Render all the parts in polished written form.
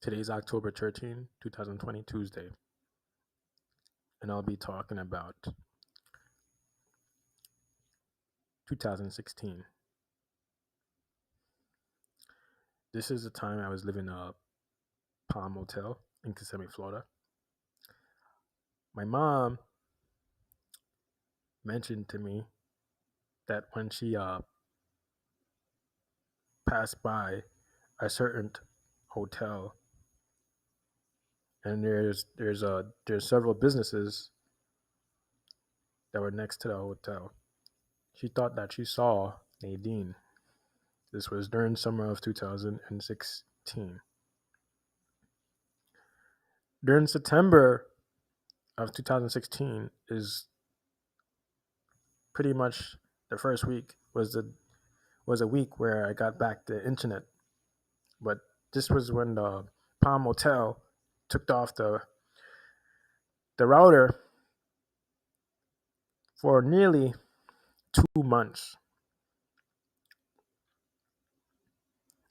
Today's October 13, 2020, Tuesday, and I'll be talking about 2016. This is the time I was living in a Palm Motel in Kissimmee, Florida. My mom mentioned to me that when she passed by a certain hotel, and there's several businesses that were next to the hotel, she thought that she saw Nadine. This was during summer of 2016. During September of 2016 is pretty much the first week was a week where I got back the internet. But this was when the Palm Motel took off the router for nearly 2 months,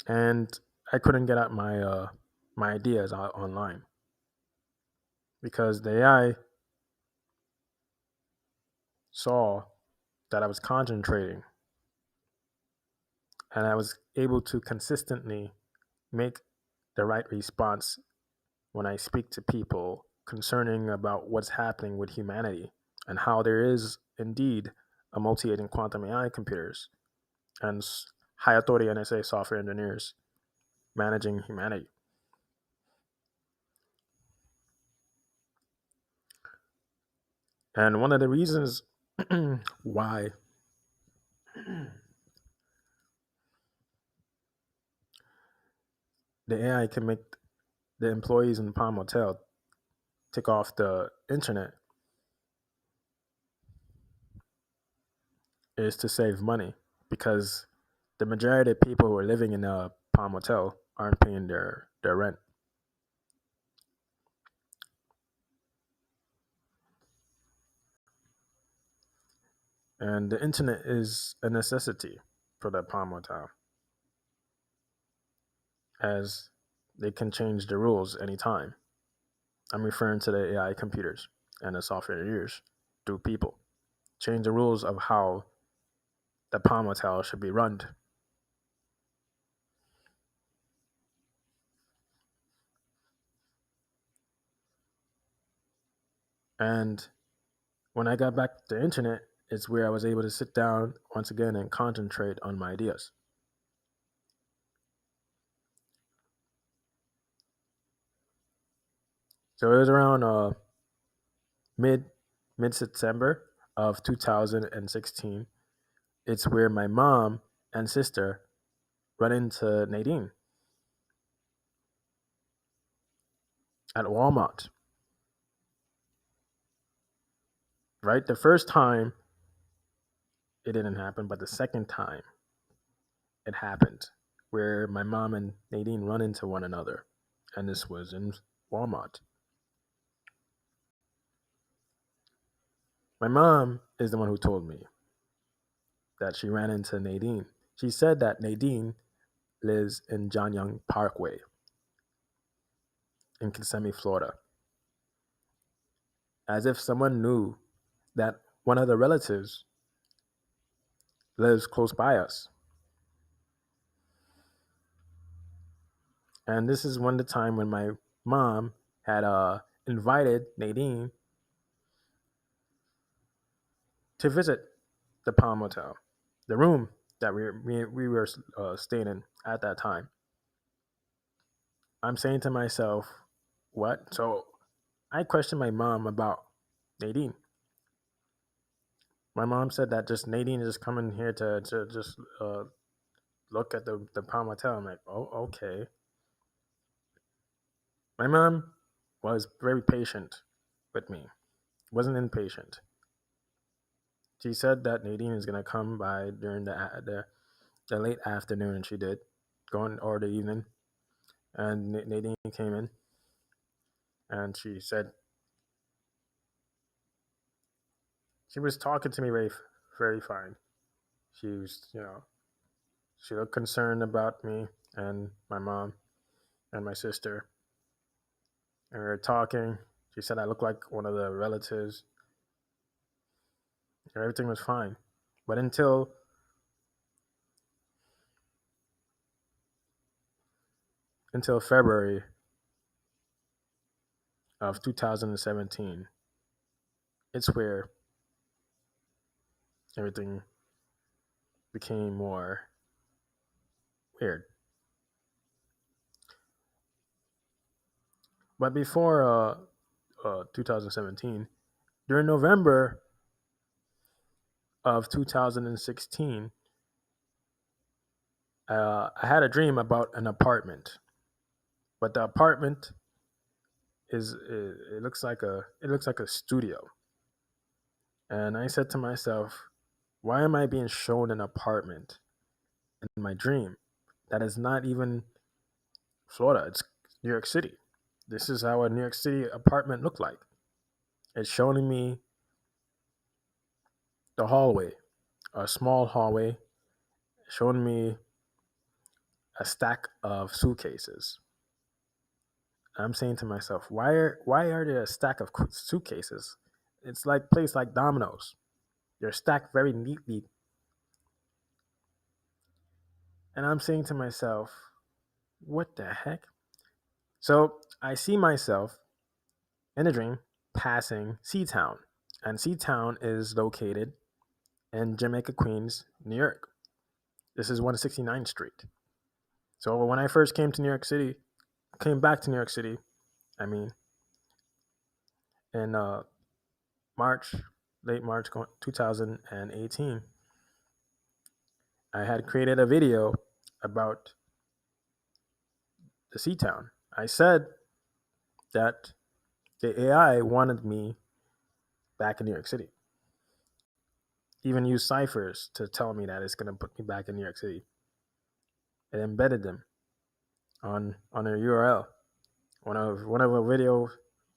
and I couldn't get out my ideas online because the AI saw that I was concentrating and I was able to consistently make the right response when I speak to people concerning about what's happening with humanity and how there is indeed a multi-agent quantum AI computers and high authority NSA software engineers managing humanity. And one of the reasons why the AI can make the employees in Palm Motel take off the internet is to save money because the majority of people who are living in a Palm Motel aren't paying their rent. And the internet is a necessity for the Palm Motel as they can change the rules anytime. I'm referring to the AI computers and the software engineers through people. Change the rules of how the Palm Motel should be run. And when I got back to the internet, it's where I was able to sit down once again and concentrate on my ideas. So it was around mid mid September of 2016. It's where my mom and sister run into Nadine at Walmart. Right, the first time it didn't happen, but the second time it happened, where my mom and Nadine run into one another, and this was in Walmart. My mom is the one who told me that she ran into Nadine. She said that Nadine lives in John Young Parkway in Kissimmee, Florida, as if someone knew that one of the relatives lives close by us. And this is one of the time when my mom had invited Nadine to visit the Palm Motel, the room that we were staying in at that time. I'm saying to myself, what? So I questioned my mom about Nadine. My mom said that just Nadine is just coming here to just look at the Palm Motel. I'm like, oh, okay. My mom was very patient with me, wasn't impatient. She said that Nadine is gonna come by during the late afternoon, and she did, going or the evening. And Nadine came in, and she said she was talking to me very fine. She was, she looked concerned about me and my mom and my sister. And we were talking. She said I looked like one of the relatives. Everything was fine. But until February of 2017, it's where everything became more weird. But before 2017, during November of 2016, I had a dream about an apartment. But the apartment it looks like a studio. And I said to myself, why am I being shown an apartment in my dream that is not even Florida? It's New York City. This is how a New York City apartment looked like. It's showing me the hallway, a small hallway, showing me a stack of suitcases. I'm saying to myself, why are there a stack of suitcases? It's like placed like dominoes. They're stacked very neatly. And I'm saying to myself, what the heck? So I see myself in a dream passing Seatown. And Seatown is located in Jamaica, Queens, New York. This is 169th Street. So when I first came to New York City, came back to New York City, I mean, in March, late March 2018, I had created a video about the Seatown. I said that the AI wanted me back in New York City. Even used ciphers to tell me that it's going to put me back in New York City. It embedded them on a URL. One of a video.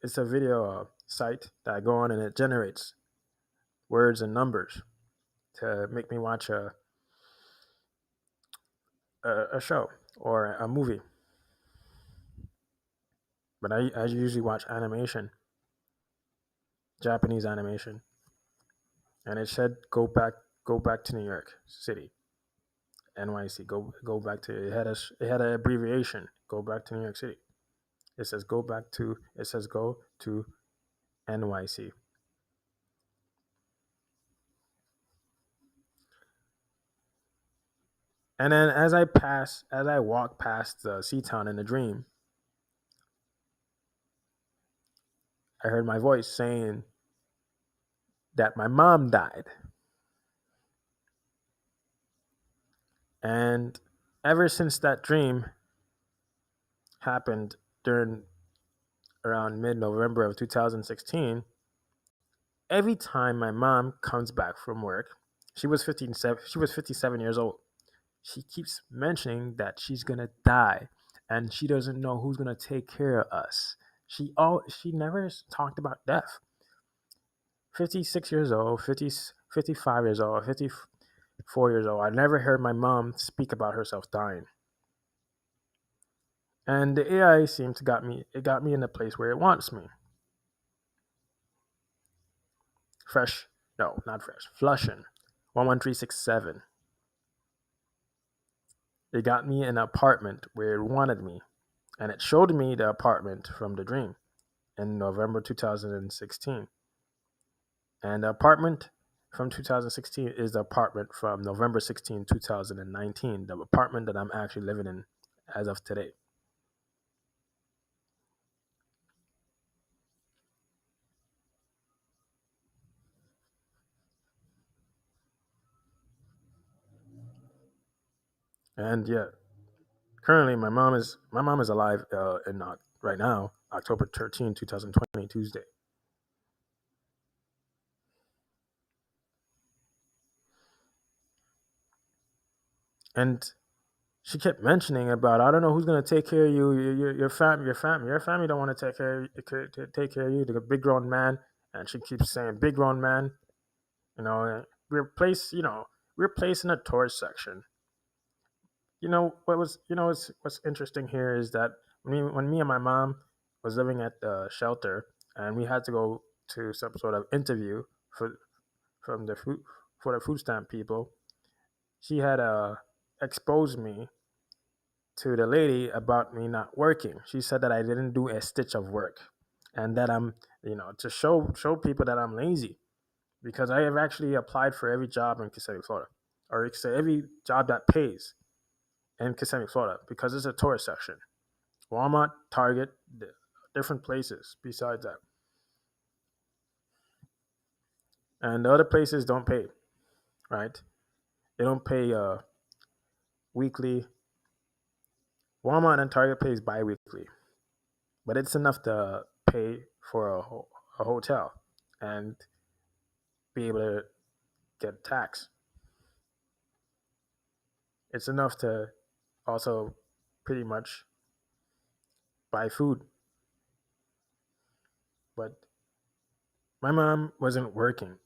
It's a video site that I go on and it generates words and numbers to make me watch a show or a movie. But I usually watch animation, Japanese animation, and it said go back to New York City, NYC. Go back to it had an abbreviation. Go back to New York City. It says go to NYC. And then as I walk past the Seatown in the dream, I heard my voice saying that my mom died. And ever since that dream happened during around mid November of 2016, every time my mom comes back from work, she was 57 years old. She keeps mentioning that she's going to die and she doesn't know who's going to take care of us. She never talked about death. 56 years old, 55 years old, 54 years old. I never heard my mom speak about herself dying. And the AI seemed to got me in a place where it wants me. Fresh, no, not fresh, Flushing, 11367. It got me an apartment where it wanted me. And it showed me the apartment from the dream in November 2016. And the apartment from 2016 is the apartment from November 16, 2019, the apartment that I'm actually living in as of today. And yeah, currently my mom is alive in right now, October 13, 2020, Tuesday. And she kept mentioning about I don't know who's gonna take care of you, your family don't want to take care of you, the big grown man, and she keeps saying big grown man, we're placed, we're placed in a tourist section. What's interesting here is that when me and my mom was living at the shelter, and we had to go to some sort of interview for from the food for the food stamp people. She had exposed me to the lady about me not working. She said that I didn't do a stitch of work, and that I'm, to show people that I'm lazy, because I have actually applied for every job in Kissimmee, Florida, or say every job that pays in Kissimmee, Florida, because it's a tourist section. Walmart, Target, different places besides that, and the other places don't pay. Right? They don't pay weekly. Walmart and Target pays bi-weekly, but it's enough to pay for a hotel and be able to get tax. It's enough to also pretty much buy food. But my mom wasn't working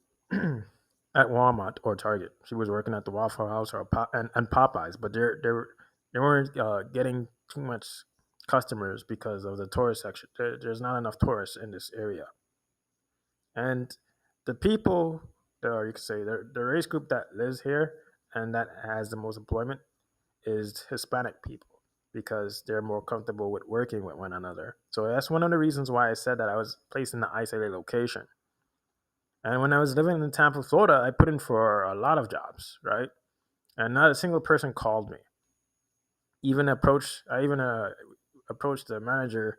at Walmart or Target. She was working at the Waffle House and Popeyes, but they weren't getting too much customers because of the tourist section. There's not enough tourists in this area, and the people, or you could say the race group that lives here and that has the most employment is Hispanic people, because they're more comfortable with working with one another. So that's one of the reasons why I said that I was placed in the isolated location. And when I was living in Tampa, Florida, I put in for a lot of jobs, right? And not a single person called me. I even approached the manager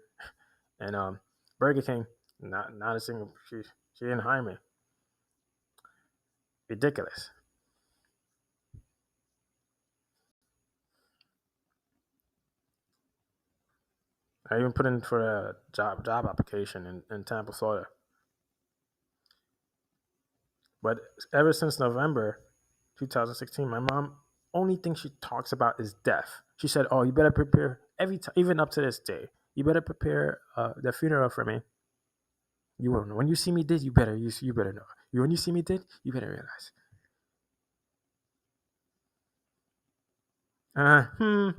in Burger King. Not a single. She didn't hire me. Ridiculous. I even put in for a job application in Tampa, Florida. But ever since November 2016, my mom only thing she talks about is death. She said, "Oh, you better prepare every time, even up to this day. You better prepare the funeral for me. You won't know when you see me dead. You better know. When you see me dead, you better realize." Uh, hmm.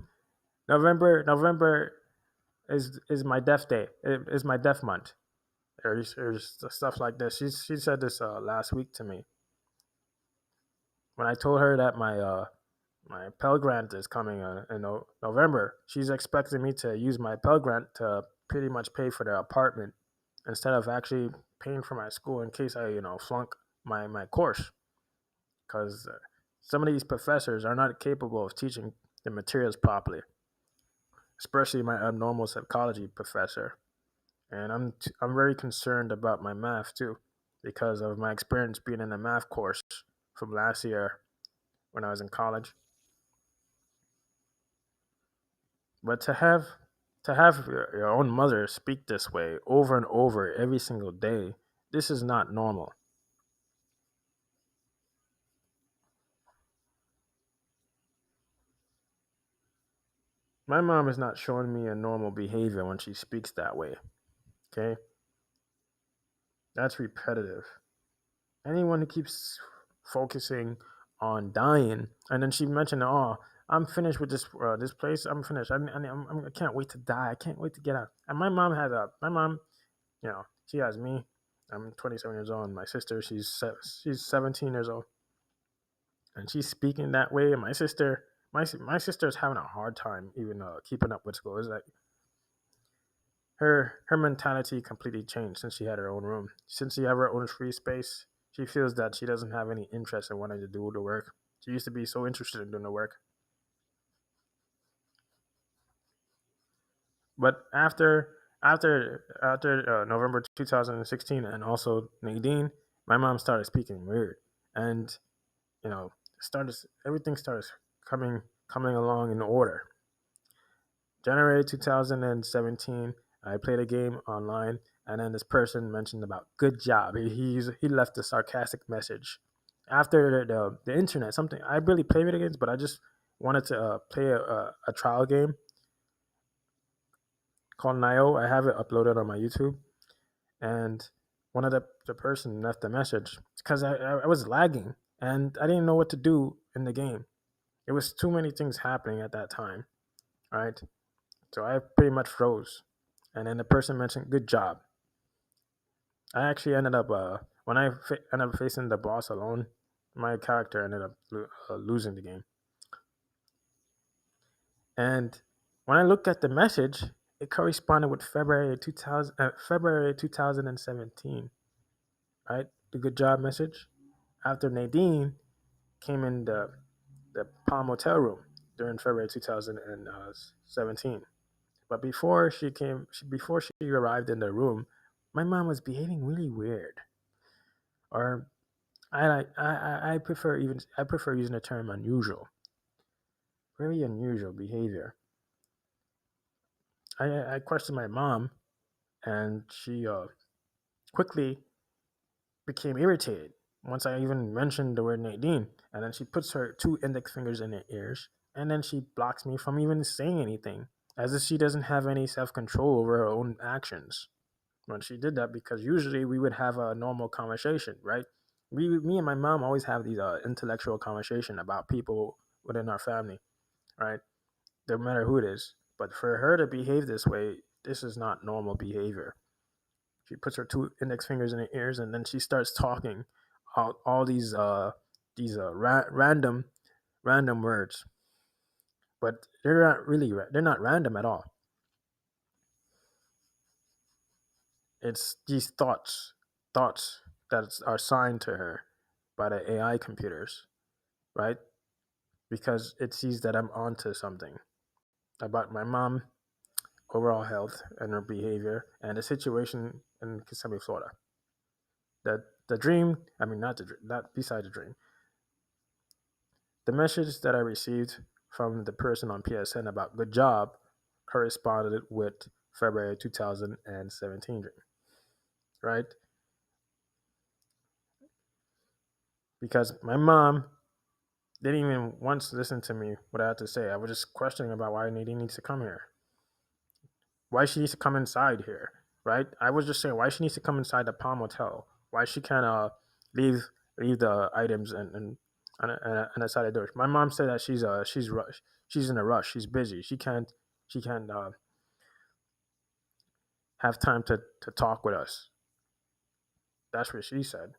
November is my death day. It is my death month. There's stuff like this. She said this last week to me when I told her that my Pell Grant is coming in November. She's expecting me to use my Pell Grant to pretty much pay for the apartment instead of actually paying for my school in case I flunk my course, because some of these professors are not capable of teaching the materials properly, especially my abnormal psychology professor. And I'm very concerned about my math too, because of my experience being in a math course from last year when I was in college. But to have your own mother speak this way over and over every single day, this is not normal. My mom is not showing me a normal behavior when she speaks that way. Okay, that's repetitive. Anyone who keeps focusing on dying, and then she mentioned, "Oh, I'm finished with this place. I'm finished. I can't wait to die. I can't wait to get out." And my mom, she has me. I'm 27 years old, and my sister, she's 17 years old, and she's speaking that way. And my sister's having a hard time even keeping up with school. It's like her mentality completely changed since she had her own room. Since she had her own free space, she feels that she doesn't have any interest in wanting to do the work. She used to be so interested in doing the work, but after November 2016, and also Nadine, my mom started speaking weird, and you know started everything started coming coming along in order. January 2017, I played a game online, and then this person mentioned about good job. He left a sarcastic message. After the internet, something I barely play video games, but I just wanted to play a trial game called Nio. I have it uploaded on my YouTube, and one of the person left a message because I was lagging and I didn't know what to do in the game. It was too many things happening at that time, right? So I pretty much froze. and then the person mentioned "good job." I actually ended up when ended up facing the boss alone, my character ended up losing the game. And when I looked at the message, it corresponded with February 2017, right? The good job message. After Nadine came in the Palm Motel room during February 2017. But before she arrived in the room, my mom was behaving really weird. Or I prefer using the term unusual. Very unusual behavior. I questioned my mom, and she quickly became irritated once I even mentioned the word Nadine. And then she puts her two index fingers in her ears, and then she blocks me from even saying anything, as if she doesn't have any self control over her own actions. When she did that, because usually we would have a normal conversation, right? Me and my mom always have these intellectual conversation about people within our family, right? No matter who it is. But for her to behave this way, this is not normal behavior. She puts her two index fingers in her ears, and then she starts talking all these random words, but they're not random at all. It's these thoughts that are assigned to her by the AI computers, right? Because it sees that I'm onto something about my mom, overall health, and her behavior, and the situation in Kissimmee, Florida. The dream, I mean, not beside the dream. The message that I received from the person on PSN about good job corresponded with February 2017 dream, right? Because my mom didn't even once listen to me what I had to say. I was just questioning about why Nadine needs to come here, why she needs to come inside here, right? I was just saying why she needs to come inside the Palm Motel, why she can't leave leave the items and on the side of the door. My mom said that she's in a rush, she's busy, she can't have time to talk with us. That's what she said.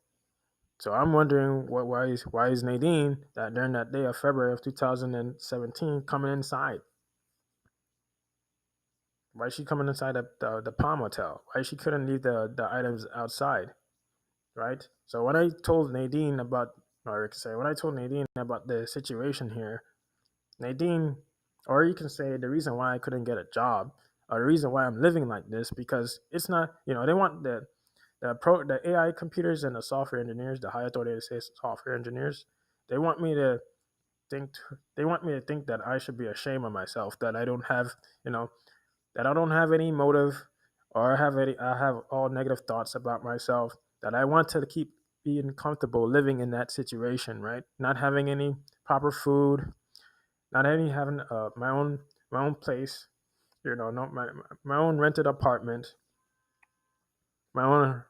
So I'm wondering why is Nadine that during that day of February of 2017 coming inside? Why is she coming inside the Palm Hotel? Why she couldn't leave the items outside, right? So when I told Nadine about, or I could say when I told Nadine about the situation here, Nadine, or you can say the reason why I couldn't get a job, or the reason why I'm living like this, because it's not, they want the AI computers and the software engineers, the high authority software engineers, they want me to think they want me to think that I should be ashamed of myself, that I don't have, you know, that I don't have any motive, or I have all negative thoughts about myself, that I want to keep being comfortable living in that situation, right? Not having any proper food, not any having my own place, no, my own rented apartment, my own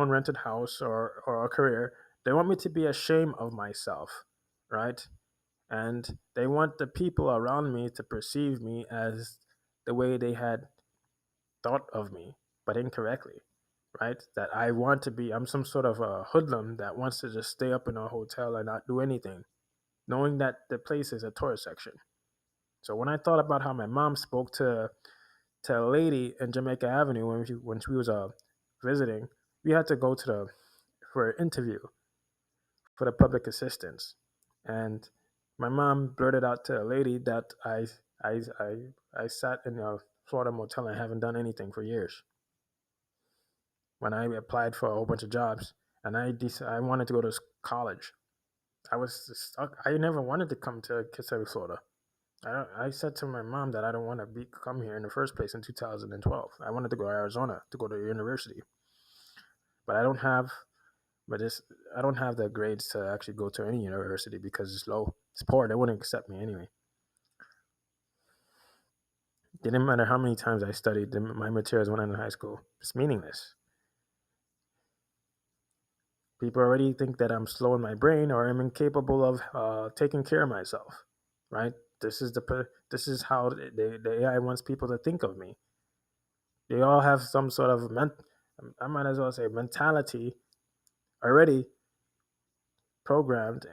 rented house or a career. They want me to be ashamed of myself, right? And they want the people around me to perceive me as the way they had thought of me, but incorrectly, right? That I'm some sort of a hoodlum that wants to just stay up in a hotel and not do anything, knowing that the place is a tourist section. So when I thought about how my mom spoke to a lady in Jamaica Avenue when she was visiting, we had to go to the for an interview for the public assistance, and my mom blurted out to a lady that I sat in a Florida motel and haven't done anything for years. When I applied for a whole bunch of jobs, and I wanted to go to college. I was stuck. I never wanted to come to Kissimmee, Florida. I said to my mom that I don't want to come here in the first place in 2012. I wanted to go to Arizona to go to university, but but this I don't have the grades to actually go to any university because it's low. It's poor. They wouldn't accept me anyway. It didn't matter how many times I studied my materials when I'm in high school. It's meaningless. People already think that I'm slow in my brain or I'm incapable of taking care of myself. Right? This is how the AI wants people to think of me. They all have some sort of I might as well say mentality already programmed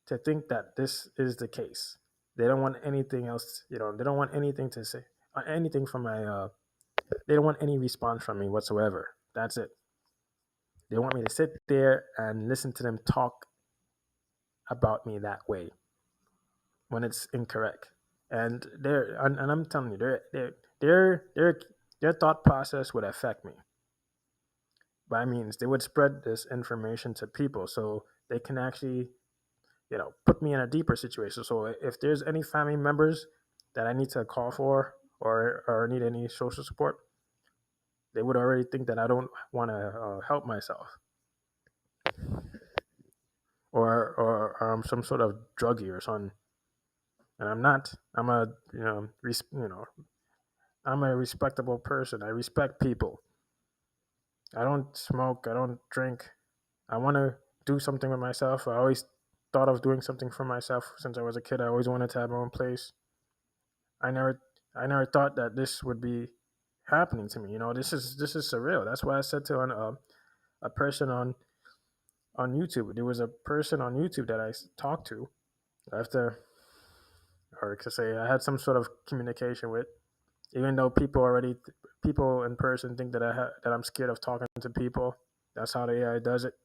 to think that this is the case. They don't want anything else. They don't want anything to say, anything from my. They don't want any response from me whatsoever. That's it. They want me to sit there and listen to them talk about me that way when it's incorrect. And I'm telling you, their their thought process would affect me. By means, they would spread this information to people so they can actually, put me in a deeper situation. So if there's any family members that I need to call for or need any social support, they would already think that I don't want to help myself, or I'm some sort of druggie or something. And I'm not. I'm a respectable person. I respect people. I don't smoke. I don't drink. I want to do something with myself. I always thought of doing something for myself since I was a kid. I always wanted to have my own place. I never, I never thought that this would be happening to me. This is surreal. That's why I said to a person on YouTube. There was a person on YouTube that I talked to after, or to say I had some sort of communication with. Even though people in person think that that I'm scared of talking to people. That's how the AI does it.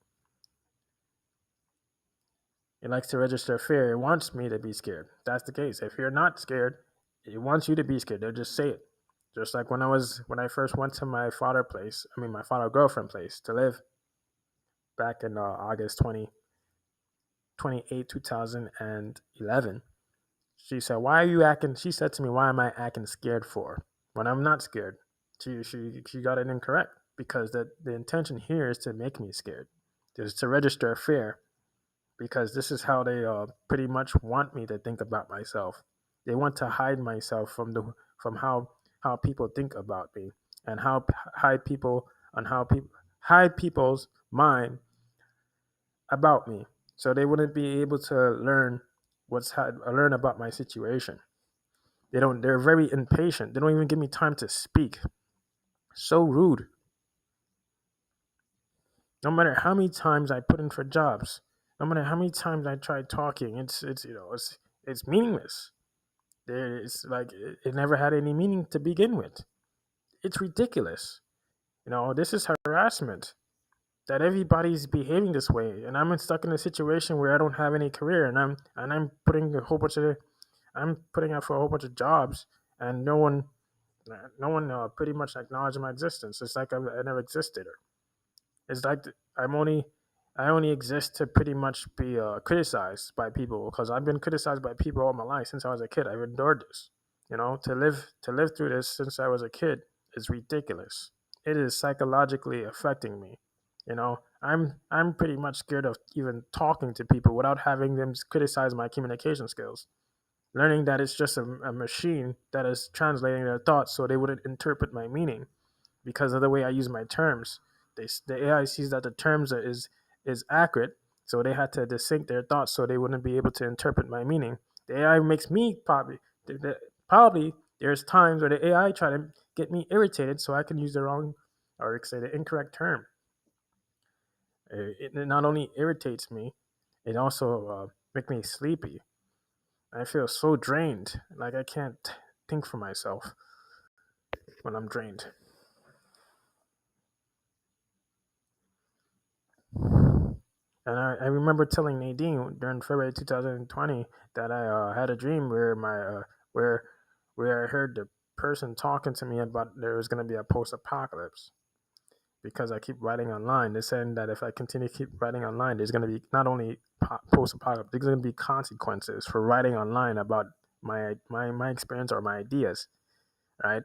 It likes to register fear. It wants me to be scared. That's the case. If you're not scared, it wants you to be scared. They'll just say it. Just like when I first went to my father girlfriend place to live back in August 2011. She said, "Why are you acting?" She said to me, "Why am I acting scared for when I'm not scared?" She got it incorrect because the intention here is to make me scared, just to register fear, because this is how they pretty much want me to think about myself. They want to hide myself from how people think about me, and how people hide people's mind about me, so they wouldn't be able to learn about my situation. They don't. They're very impatient. They don't even give me time to speak. So rude. No matter how many times I put in for jobs, no matter how many times I try talking, it's meaningless. It's like it never had any meaning to begin with. It's ridiculous. This is harassment. That everybody's behaving this way, and I'm stuck in a situation where I don't have any career, and I'm putting out for a whole bunch of jobs, and no one pretty much acknowledged my existence. It's like I never existed. It's like I only exist to pretty much be criticized by people, because I've been criticized by people all my life since I was a kid. I've endured this. To live through this since I was a kid is ridiculous. It is psychologically affecting me. I'm pretty much scared of even talking to people without having them criticize my communication skills. Learning that it's just a machine that is translating their thoughts so they wouldn't interpret my meaning because of the way I use my terms. The AI sees that the terms is accurate, so they had to distinct their thoughts so they wouldn't be able to interpret my meaning. The AI makes me probably there's times where the AI try to get me irritated so I can use the wrong, or say the incorrect term. It not only irritates me, it also makes me sleepy. I feel so drained, like I can't think for myself when I'm drained. And I remember telling Nadine during February 2020 that I had a dream where where I heard the person talking to me about there was going to be a post-apocalypse, because I keep writing online. They're saying that if I continue to keep writing online, there's going to be not only post-apocalypse, there's going to be consequences for writing online about my experience or my ideas. Right?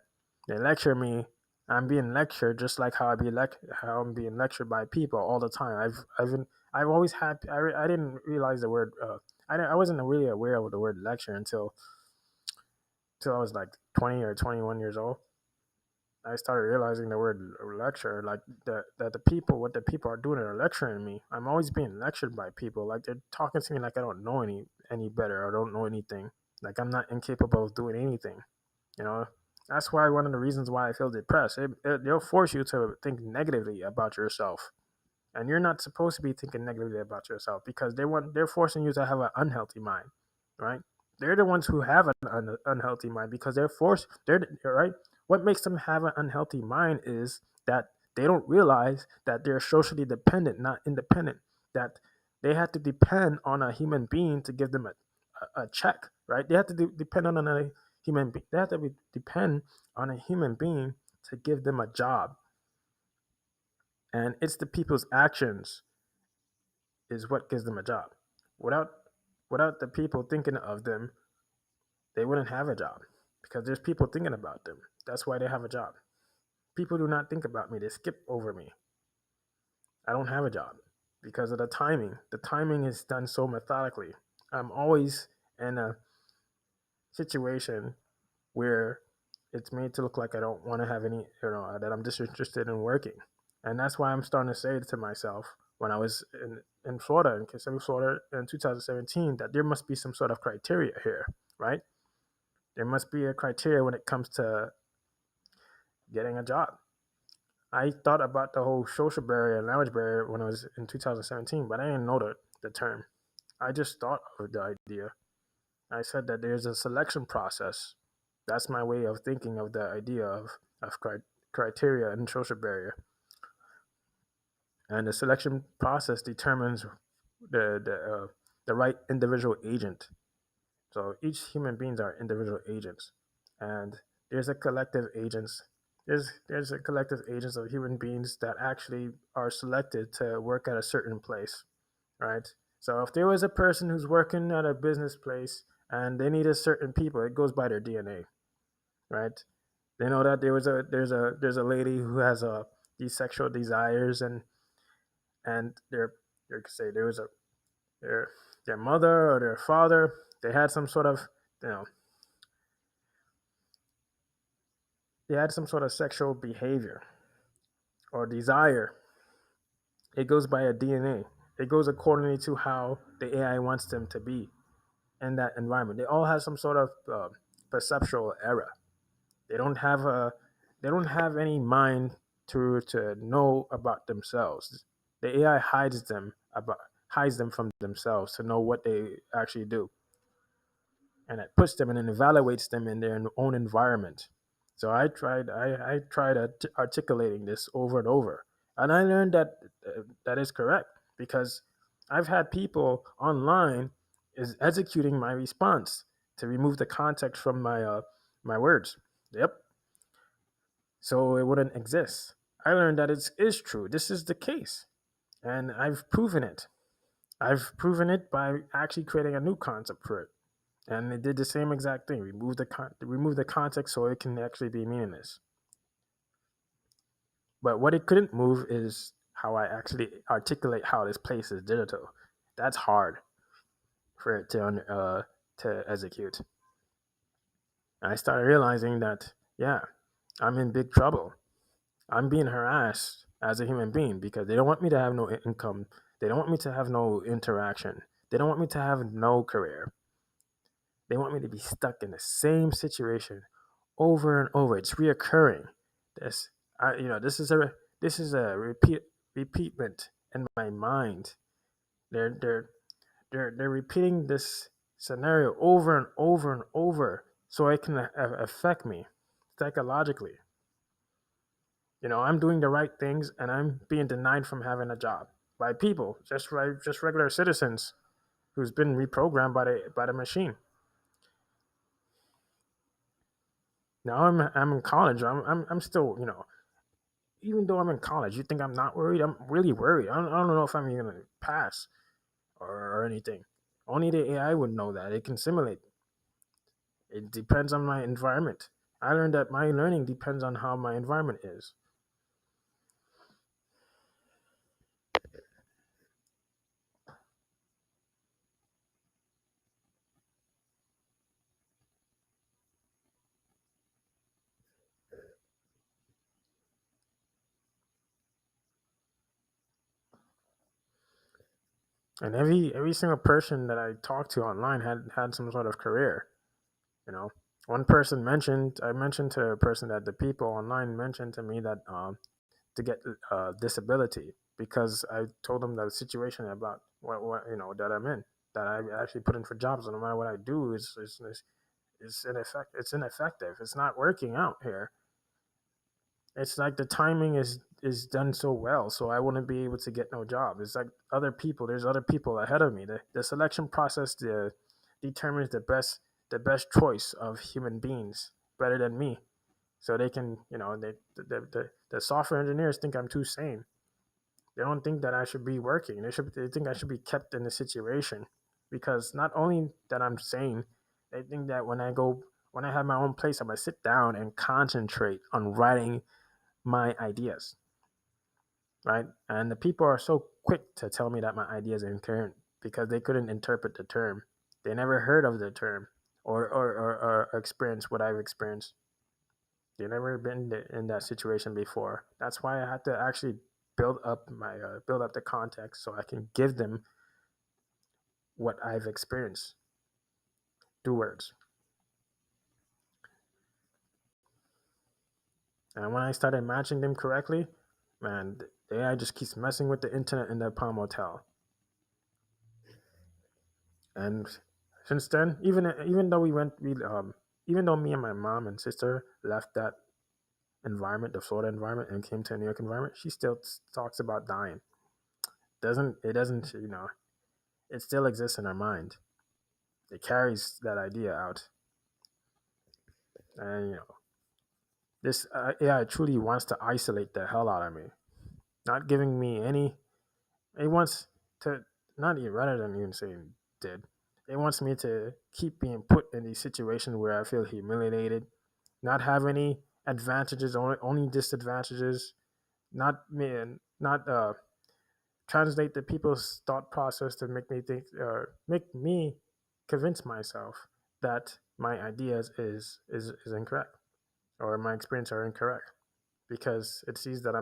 They lecture me. I'm being lectured just like how I'm being lectured by people all the time. I've always had I didn't realize the word I wasn't really aware of the word lecture until I was like 20 or 21 years old. I started realizing the word lecture, like that the people what the people are doing are lecturing me. I'm always being lectured by people, like they're talking to me like I don't know any better or don't know anything, like I'm not incapable of doing anything. You know, That's why one of the reasons why I feel depressed. They'll force you to think negatively about yourself, and you're not supposed to be thinking negatively about yourself because they're forcing you to have an unhealthy mind, right? They're the ones who have an unhealthy mind because they're forced. They're right. What makes them have an unhealthy mind is that they don't realize that they're socially dependent, not independent. That they have to depend on a human being to give them a check, right? They have to depend on another human being. They have to depend on a human being to give them a job, and it's the people's actions is what gives them a job. Without without the people thinking of them, they wouldn't have a job because there's people thinking about them. That's why they have a job. People do not think about me. They skip over me. I don't have a job because of the timing. The timing is done so methodically. I'm always in a situation where it's made to look like I don't want to have any, that I'm disinterested in working. And that's why I'm starting to say to myself when I was in Florida, in Kissimmee, Florida in 2017, that there must be some sort of criteria here, right? There must be a criteria when it comes to getting a job. I thought about the whole social barrier and language barrier when I was in 2017, but I didn't know the term. I just thought of the idea. I said that there's a selection process. That's my way of thinking of the idea of criteria and social barrier. And the selection process determines the right individual agent. So each human beings are individual agents, and there's a collective agents. There's a collective agents of human beings that actually are selected to work at a certain place, right? So if there was a person who's working at a business place and they need a certain people, it goes by their DNA, right? They know that there's a lady who has these sexual desires, and they say there was their their mother or their father, they had some sort of, you know they had some sort of sexual behavior or desire. It goes by a DNA. It goes accordingly to how the AI wants them to be in that environment. They all have some sort of perceptual error. They don't have a they don't have any mind to know about themselves. The AI hides them from themselves to know what they actually do, and it puts them and evaluates them in their own environment. So I tried articulating this over and over, and I learned that that is correct because I've had people online is executing my response to remove the context from my words. Yep, so it wouldn't exist. I learned that it is true. This is the case, and I've proven it. I've proven it by actually creating a new concept for it, and it did the same exact thing. Remove the context so it can actually be meaningless. But what it couldn't move is how I actually articulate how this place is digital. That's hard for it to execute. And I started realizing that yeah, I'm in big trouble. I'm being harassed as a human being because they don't want me to have no income. They don't want me to have no interaction. They don't want me to have no career. They want me to be stuck in the same situation over and over. It's reoccurring. This, this is a repeatment in my mind. They're they're they're repeating this scenario over and over and over, so it can affect me psychologically. I'm doing the right things, and I'm being denied from having a job by people, just regular citizens who's been reprogrammed by the machine. Now I'm in college. I'm still, even though I'm in college, you think I'm not worried? I'm really worried. I don't know if I'm even gonna pass or anything. Only the AI would know that. It can simulate. It depends on my environment. I learned that my learning depends on how my environment is. And every single person that I talked to online had some sort of career, you know, One person mentioned, I mentioned to a person that the people online mentioned to me that to get disability because I told them the situation about what that I'm in, that I actually put in for jobs, and no matter what I do is ineffective. It's not working out here. It's like the timing is done so well, so I wouldn't be able to get no job. It's like there's other people ahead of me. The selection process determines the best choice of human beings better than me. So they can, the software engineers think I'm too sane. They don't think that I should be working. They think I should be kept in the situation because not only that I'm sane, they think that when I have my own place, I'm gonna sit down and concentrate on writing my ideas, right? And the people are so quick to tell me that my ideas are incoherent because they couldn't interpret the term. They never heard of the term or experienced what I've experienced. They never been in that situation before. That's why I had to actually build up the context so I can give them what I've experienced through words. And when I started matching them correctly, man, the AI just keeps messing with the internet in the Palm Motel. And since then, even though even though me and my mom and sister left that environment, the Florida environment, and came to a New York environment, she still talks about dying. Doesn't it still exists in her mind. It carries that idea out, and this AI truly wants to isolate the hell out of me, not giving me any. It wants to not even rather than even saying did. It wants me to keep being put in these situations where I feel humiliated, not have any advantages, only disadvantages, not me, not translate the people's thought process to make me think, make me convince myself that my ideas is incorrect or my experience are incorrect because it sees that I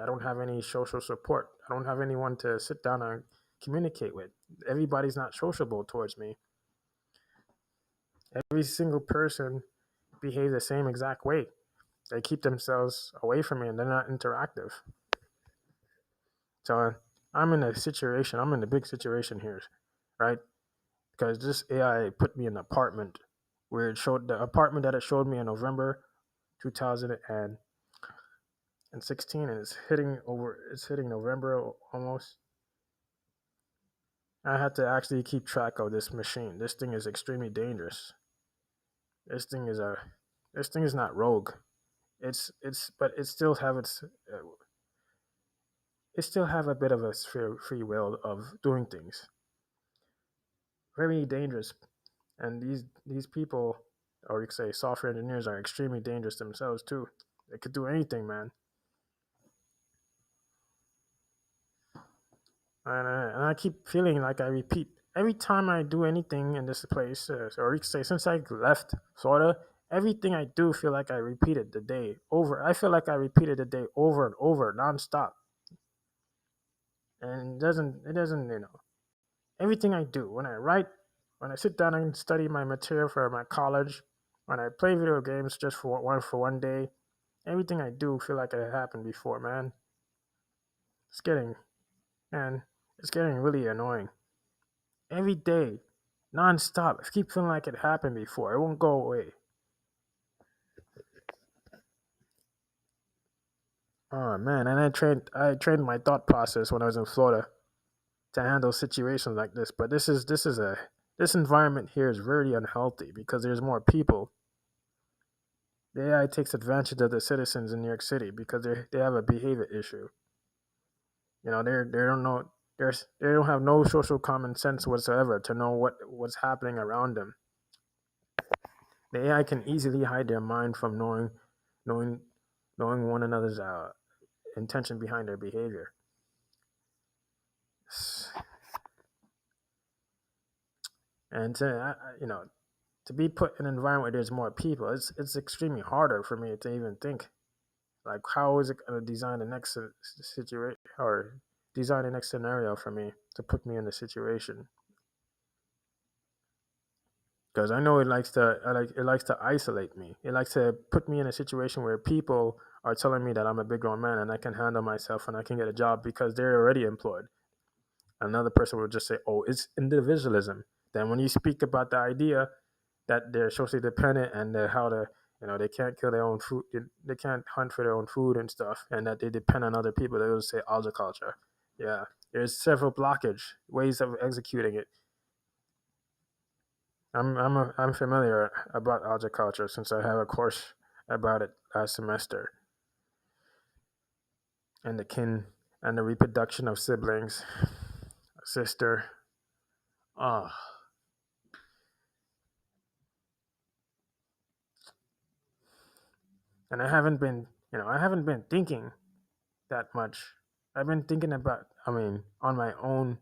don't have any social support. I don't have anyone to sit down and communicate with. Everybody's not sociable towards me. Every single person behaves the same exact way. They keep themselves away from me and they're not interactive. So I'm in a situation, I'm in a big situation here, right? Because this AI put me in an apartment where it showed the apartment that it showed me in November 2016 and it's hitting November almost. I had to actually keep track of this machine. This thing is extremely dangerous. This thing is a this thing is not rogue. It's but it still have a bit of a free will of doing things. Very dangerous. And these people, or you could say software engineers, are extremely dangerous themselves too. They could do anything, man. And I keep feeling like I repeat every time I do anything in this place, or you could say since I left Florida, everything I do feel like I repeated the day over. I feel like I repeated the day over and over, nonstop. And it doesn't everything I do when I write, when I sit down and study my material for my college, when I play video games just for one day, everything I do feel like it happened before, man. It's getting man, it's getting really annoying. Every day, nonstop. I keep feeling like it happened before. It won't go away. Oh man, and I trained my thought process when I was in Florida to handle situations like this. But this environment here is very unhealthy because there's more people. The AI takes advantage of the citizens in New York City because they have a behavior issue. They don't know they don't have no social common sense whatsoever to know what's happening around them. The AI can easily hide their mind from knowing knowing one another's intention behind their behavior. And to be put in an environment where there's more people, it's extremely harder for me to even think. Like, how is it going to design the next situation or design the next scenario for me to put me in the situation? because I know it likes to isolate me. It likes to put me in a situation where people are telling me that I'm a big grown man and I can handle myself and I can get a job because they're already employed. Another person would just say, "Oh, it's individualism." Then when you speak about the idea that they're socially dependent and how to, they can't kill their own food, they can't hunt for their own food and stuff, and that they depend on other people, they will say agriculture. Yeah, there's several blockage ways of executing it. I'm familiar about agriculture since I have a course about it last semester, and the kin and the reproduction of siblings, sister. Oh, and I haven't been thinking that much. I've been thinking about, on my own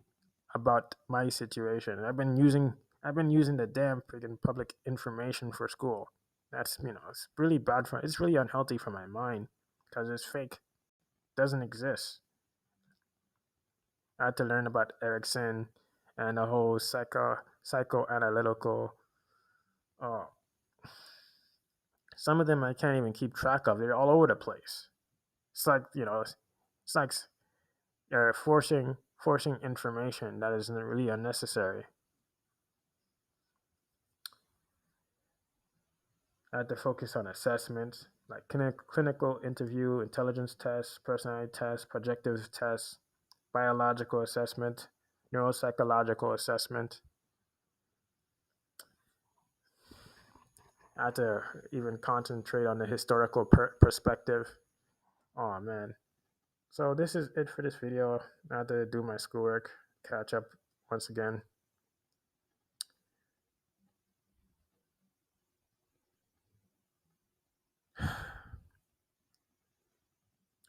about my situation. I've been using the damn freaking public information for school. That's, it's really it's really unhealthy for my mind because it's fake. It doesn't exist. I had to learn about Erickson and the whole psychoanalytical. Uh, some of them I can't even keep track of. They're all over the place. It's like, it's like forcing information that is really unnecessary. I had to focus on assessments like clinical interview, intelligence tests, personality tests, projective tests, biological assessment, neuropsychological assessment. I had to even concentrate on the historical perspective. Oh man. So this is it for this video. I had to do my schoolwork, catch up once again.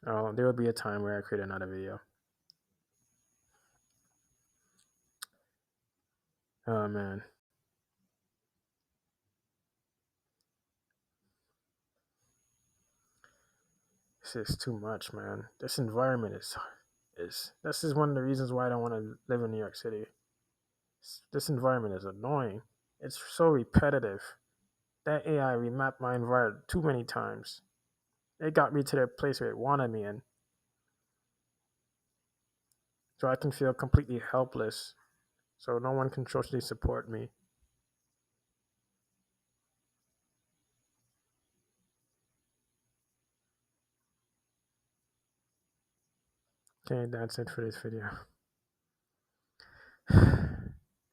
Oh, there will be a time where I create another video. Oh man. This is too much, man. This environment is this is one of the reasons why I don't want to live in New York City. This environment is annoying. It's so repetitive. That AI remapped my environment too many times. It got me to the place where it wanted me in, so I can feel completely helpless. So no one can socially support me. Okay, that's it for this video.